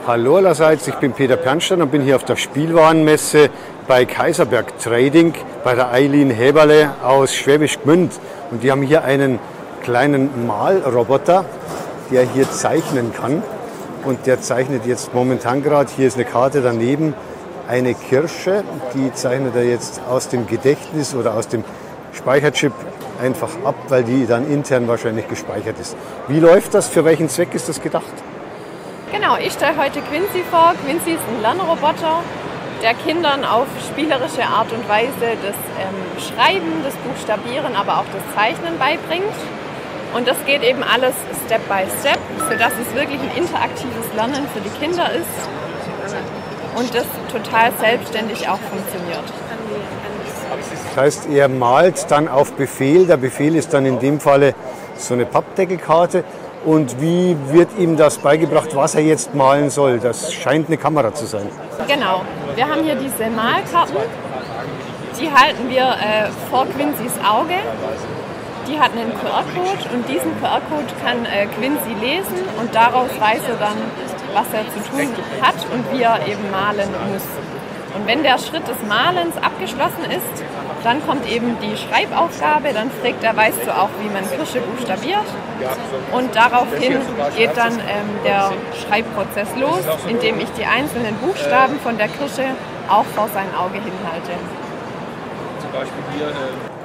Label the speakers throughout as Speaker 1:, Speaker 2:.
Speaker 1: Hallo allerseits, ich bin Peter Pernstein und bin hier auf der Spielwarenmesse bei Kaiserberg Trading bei der Eileen Häberle aus Schwäbisch Gmünd. Und die haben hier einen kleinen Malroboter, der hier zeichnen kann. Und der zeichnet jetzt momentan gerade, hier ist eine Karte daneben, eine Kirsche. Die zeichnet er jetzt aus dem Gedächtnis oder aus dem Speicherchip einfach ab, weil die dann intern wahrscheinlich gespeichert ist. Wie läuft das? Für welchen Zweck ist das gedacht?
Speaker 2: Genau, ich stelle heute Quincy vor. Quincy ist ein Lernroboter, der Kindern auf spielerische Art und Weise das Schreiben, das Buchstabieren, aber auch das Zeichnen beibringt. Und das geht eben alles Step by Step, sodass es wirklich ein interaktives Lernen für die Kinder ist und das total selbstständig auch funktioniert.
Speaker 1: Das heißt, er malt dann auf Befehl. Der Befehl ist dann in dem Falle so eine Pappdeckelkarte. Und wie wird ihm das beigebracht, was er jetzt malen soll? Das scheint eine Kamera zu sein.
Speaker 2: Genau. Wir haben hier diese Malkarten. Die halten wir vor Quincy's Auge. Die hat einen QR-Code und diesen QR-Code kann Quincy lesen und daraus weiß er dann, was er zu tun hat und wie er eben malen muss. Und wenn der Schritt des Malens abgeschlossen ist, dann kommt eben die Schreibaufgabe, dann fragt er, weißt du auch, wie man Kirsche buchstabiert? Und daraufhin geht dann der Schreibprozess los, indem ich die einzelnen Buchstaben von der Kirsche auch vor sein Auge hinhalte.
Speaker 3: Zum Beispiel hier.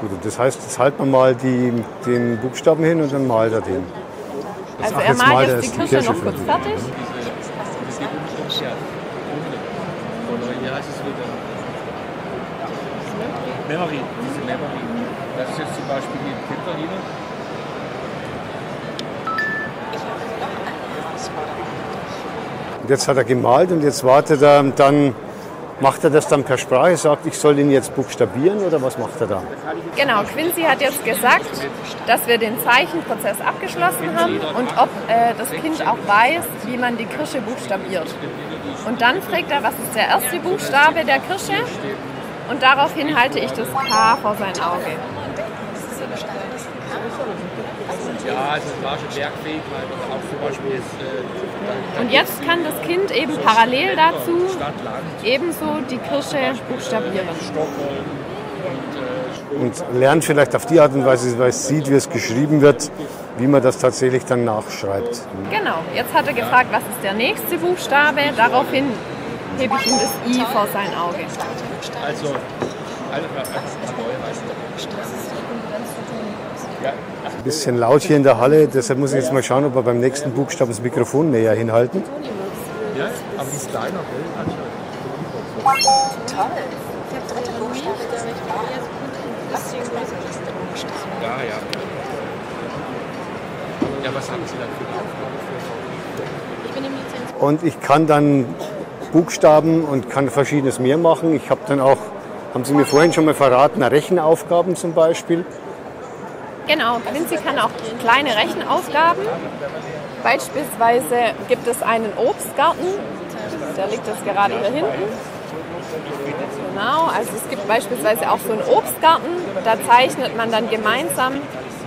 Speaker 1: Gut, das heißt, jetzt halten wir mal den Buchstaben hin und dann malt er den.
Speaker 2: Also er malt jetzt die Kirsche noch kurz fertig.
Speaker 3: Wie heißt es wieder? Memory, diese Memory. Das ist jetzt zum Beispiel die Kinderlinie.
Speaker 1: Und jetzt hat er gemalt und jetzt wartet er, dann macht er das dann per Sprache, sagt, ich soll ihn jetzt buchstabieren oder was macht er da?
Speaker 2: Genau, Quincy hat jetzt gesagt, dass wir den Zeichenprozess abgeschlossen haben und ob das Kind auch weiß, wie man die Kirsche buchstabiert. Und dann fragt er, was ist der erste Buchstabe der Kirsche? Und daraufhin halte ich das K vor sein Auge.
Speaker 3: Ja, also Bergfähigkeit oder auch zum Beispiel ist,
Speaker 2: und jetzt kann das Kind eben parallel dazu ebenso die Kirsche buchstabieren.
Speaker 1: Und lernt vielleicht auf die Art und Weise, weil es sieht, wie es geschrieben wird, wie man das tatsächlich dann nachschreibt.
Speaker 2: Genau, jetzt hat er gefragt, was ist der nächste Buchstabe, daraufhin hebe ich ihm das I vor sein Auge.
Speaker 3: Also,
Speaker 1: ein bisschen laut hier in der Halle, deshalb muss ich jetzt mal schauen, ob wir beim nächsten Buchstaben das Mikrofon näher hinhalten.
Speaker 3: Ja, aber die ist kleiner, gell?
Speaker 2: Toll.
Speaker 3: Ja, ja. Ja, was haben Sie dann für eine Aufgabe für?
Speaker 1: Und ich kann dann Buchstaben und kann Verschiedenes mehr machen. Ich habe dann auch, haben Sie mir vorhin schon mal verraten, Rechenaufgaben zum Beispiel.
Speaker 2: Genau, Quincy kann auch kleine Rechenaufgaben. Beispielsweise gibt es einen Obstgarten, der liegt jetzt gerade hier hinten. Genau, also es gibt beispielsweise auch so einen Obstgarten, da zeichnet man dann gemeinsam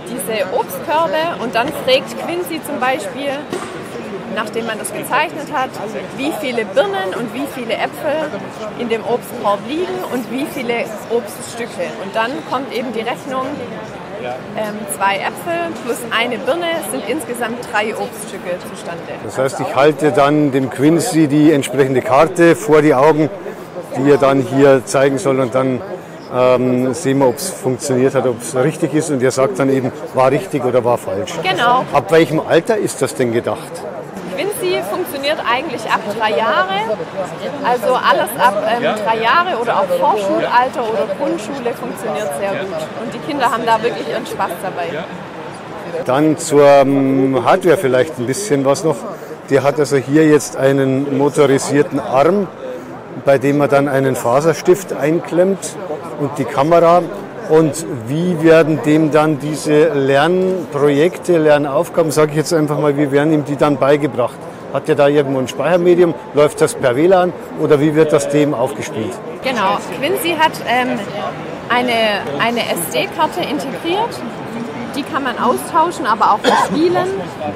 Speaker 2: diese Obstkörbe und dann fragt Quincy zum Beispiel, nachdem man das gezeichnet hat, wie viele Birnen und wie viele Äpfel in dem Obstkorb liegen und wie viele Obststücke. Und dann kommt eben die Rechnung, 2 Äpfel plus eine Birne sind insgesamt 3 Obststücke zustande.
Speaker 1: Das heißt, ich halte dann dem Quincy die entsprechende Karte vor die Augen, die er dann hier zeigen soll und dann sehen wir, ob es funktioniert hat, ob es richtig ist und er sagt dann eben, war richtig oder war falsch.
Speaker 2: Genau.
Speaker 1: Ab welchem Alter ist das denn gedacht?
Speaker 2: Quincy funktioniert eigentlich ab 3 Jahre, also alles ab 3 Jahre oder auch Vorschulalter oder Grundschule funktioniert sehr gut. Und die Kinder haben da wirklich ihren Spaß dabei.
Speaker 1: Dann zur Hardware vielleicht ein bisschen was noch. Der hat also hier jetzt einen motorisierten Arm, bei dem man dann einen Faserstift einklemmt und die Kamera. Und wie werden dem dann diese Lernprojekte, Lernaufgaben, sage ich jetzt einfach mal, wie werden ihm die dann beigebracht? Hat der da irgendwo ein Speichermedium? Läuft das per WLAN oder wie wird das dem aufgespielt?
Speaker 2: Genau, Quincy hat eine SD-Karte integriert die kann man austauschen, aber auch verspielen.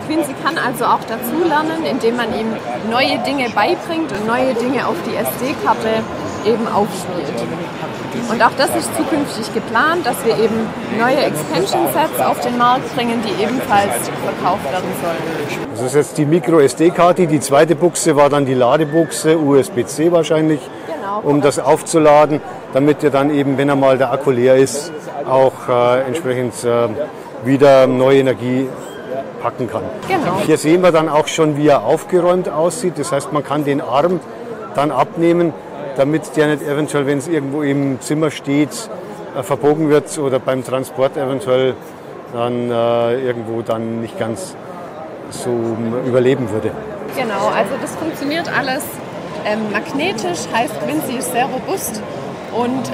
Speaker 2: Quincy kann also auch dazulernen, indem man ihm neue Dinge beibringt und neue Dinge auf die SD-Karte eben aufspielt. Und auch das ist zukünftig geplant, dass wir eben neue Expansion-Sets auf den Markt bringen, die ebenfalls verkauft werden sollen.
Speaker 1: Das ist jetzt die Micro-SD-Karte. Die zweite Buchse war dann die Ladebuchse, USB-C wahrscheinlich,
Speaker 2: Genau,
Speaker 1: um das aufzuladen, damit ihr dann eben, wenn einmal der Akku leer ist, auch entsprechend wieder neue Energie packen kann.
Speaker 2: Genau.
Speaker 1: Hier sehen wir dann auch schon, wie er aufgeräumt aussieht. Das heißt, man kann den Arm dann abnehmen, damit der nicht eventuell, wenn es irgendwo im Zimmer steht, verbogen wird oder beim Transport eventuell dann irgendwo dann nicht ganz so überleben würde.
Speaker 2: Genau, also das funktioniert alles magnetisch, heißt Quincy ist sehr robust und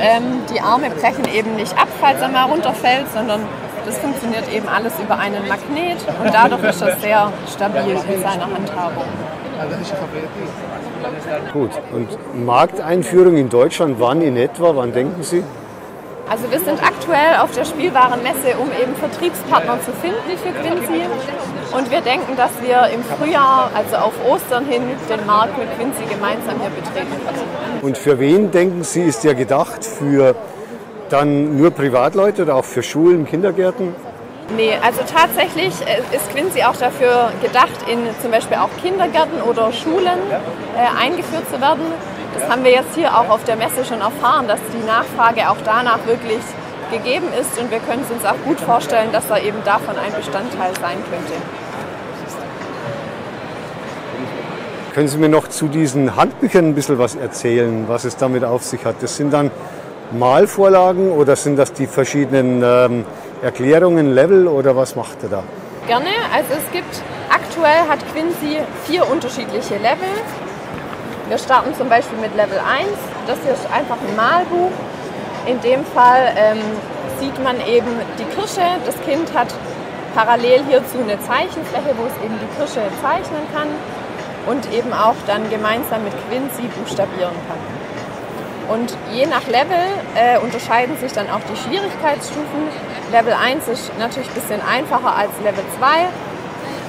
Speaker 2: die Arme brechen eben nicht ab, falls er mal runterfällt, sondern das funktioniert eben alles über einen Magnet und dadurch ist er sehr stabil in seiner Handhabung.
Speaker 1: Gut, und Markteinführung in Deutschland, wann in etwa, wann denken Sie?
Speaker 2: Also wir sind aktuell auf der Spielwarenmesse, um eben Vertriebspartner zu finden für Quincy. Und wir denken, dass wir im Frühjahr, also auf Ostern hin, den Markt mit Quincy gemeinsam hier betreten können.
Speaker 1: Und für wen, denken Sie, ist der gedacht? Für dann nur Privatleute oder auch für Schulen, Kindergärten?
Speaker 2: Nee, also tatsächlich ist Quincy auch dafür gedacht, in zum Beispiel auch Kindergärten oder Schulen eingeführt zu werden. Das haben wir jetzt hier auch auf der Messe schon erfahren, dass die Nachfrage auch danach wirklich gegeben ist und wir können es uns auch gut vorstellen, dass da eben davon ein Bestandteil sein könnte.
Speaker 1: Können Sie mir noch zu diesen Handbüchern ein bisschen was erzählen, was es damit auf sich hat? Das sind dann Malvorlagen oder sind das die verschiedenen Erklärungen, Level oder was macht er da?
Speaker 2: Gerne, also es gibt, aktuell hat Quincy 4 unterschiedliche Level. Wir starten zum Beispiel mit Level 1, das hier ist einfach ein Malbuch. In dem Fall sieht man eben die Kirsche, das Kind hat parallel hierzu eine Zeichenfläche, wo es eben die Kirsche zeichnen kann und eben auch dann gemeinsam mit Quincy buchstabieren kann. Und je nach Level unterscheiden sich dann auch die Schwierigkeitsstufen. Level 1 ist natürlich ein bisschen einfacher als Level 2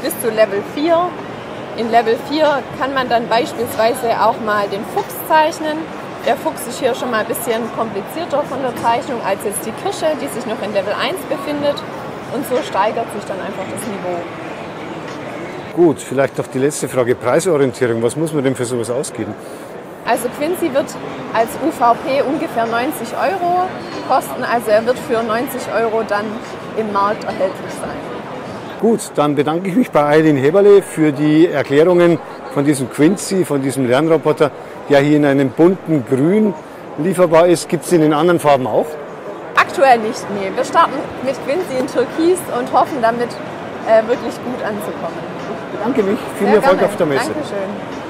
Speaker 2: bis zu Level 4. In Level 4 kann man dann beispielsweise auch mal den Fuchs zeichnen. Der Fuchs ist hier schon mal ein bisschen komplizierter von der Zeichnung als jetzt die Kirsche, die sich noch in Level 1 befindet. Und so steigert sich dann einfach das Niveau.
Speaker 1: Gut, vielleicht noch die letzte Frage, Preisorientierung. Was muss man denn für sowas ausgeben?
Speaker 2: Also Quincy wird als UVP ungefähr 90 € kosten, also er wird für 90 € dann im Markt erhältlich sein.
Speaker 1: Gut, dann bedanke ich mich bei Eileen Heberle für die Erklärungen von diesem Quincy, von diesem Lernroboter, der hier in einem bunten Grün lieferbar ist. Gibt es den in anderen Farben auch?
Speaker 2: Aktuell nicht, nee. Wir starten mit Quincy in Türkis und hoffen damit wirklich gut anzukommen.
Speaker 1: Ich bedanke mich. Viel
Speaker 2: Sehr
Speaker 1: Erfolg
Speaker 2: gerne.
Speaker 1: auf der Messe.
Speaker 2: Dankeschön.